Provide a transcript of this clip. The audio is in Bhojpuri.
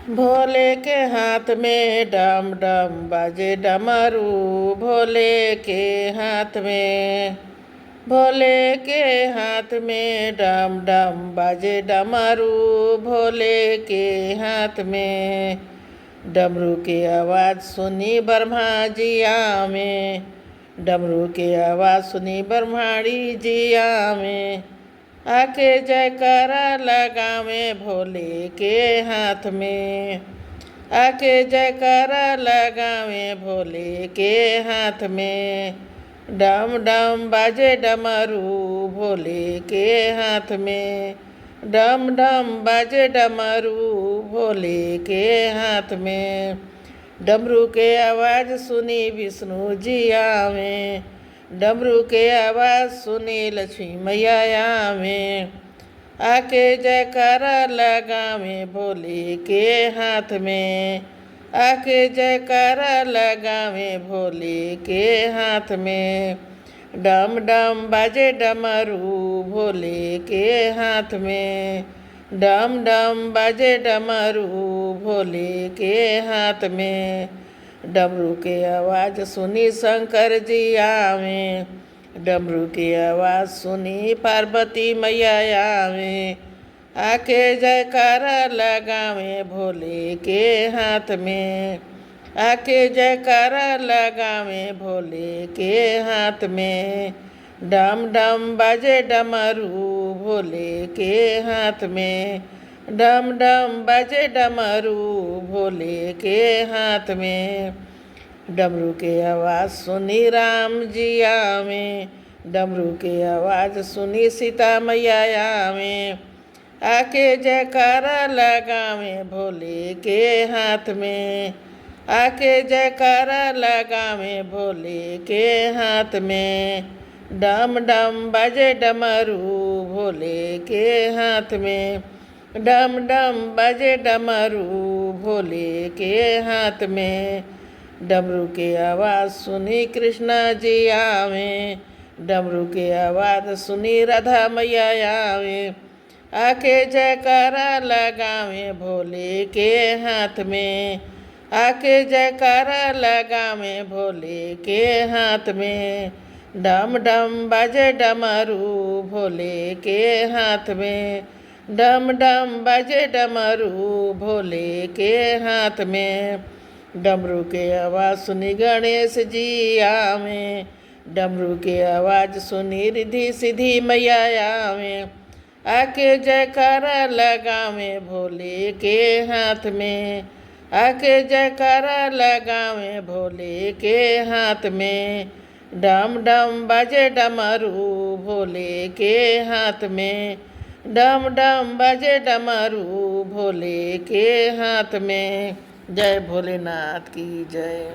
भोले के हाथ में डम डम बाजे डमरू। भोले के हाथ में, भोले के हाथ में डम डम बाजे डमरू। भोले के हाथ में डमरू की आवाज़ सुनी ब्रह्मा जिया में। डमरू की आवाज़ सुनी ब्रह्माणी जिया में। आके जयकारा लगावे भोले के हाथ में। आके जयकारा लगावे भोले के हाथ में। डम डम बाजे डमरू भोले के हाथ में। डम डम बाजे डमरू भोले के हाथ में। डमरू के आवाज़ सुनी विष्णु जी आवे। डमरू के आवाज़ सुनी लक्ष्मी मैया आवे। आके जयकारा लगावे भोले के हाथ में। आके जयकारा लगावे भोले के हाथ में। डम डम बाजे डमरू भोले के हाथ में। डम डम बाजे डमरू भोले के हाथ में। डमरू की आवाज़ सुनी शंकर जी आवे। डमरू की आवाज़ सुनी पार्वती मैया आवे। आके जयकारा लगावे भोले के हाथ में। आके जयकारा लगावे भोले के हाथ में। डम डम बाजे डमरू भोले के हाथ में। डम डम बाजे डमरू भोले के हाथ में। डमरू की आवाज़ सुनी राम जी आवे। डमरू की आवाज़ सुनी सीता मैया आवे। आके जयकारा लगावे भोले के हाथ में। आके जयकारा लगावे भोले के हाथ में। डम डम बाजे डमरू भोले के हाथ में। डम डम बाजे डमरू भोले के हाथ में। डमरू की आवाज़ सुनी कृष्णा जी आवे। डमरू की आवाज़ सुनी राधा मैया आवे। आके जयकारा लगावे भोले के हाथ में। आके जयकारा लगावे भोले के हाथ में। डम डम बाजे डमरू भोले के हाथ में। डम डम बाजे डमरू भोले के हाथ में। डमरू की आवाज़ सुनी गणेश जी आवे। डमरू की आवाज़ सुनी रिद्धि सिद्धि मैया आवे। आके जयकारा लगावे भोले के हाथ में। आके जयकारा लगावे भोले के हाथ में। डम डम बाजे डमरू भोले के हाथ में। डम डम बाजे डमरू भोले के हाथ में। जय भोलेनाथ की जय।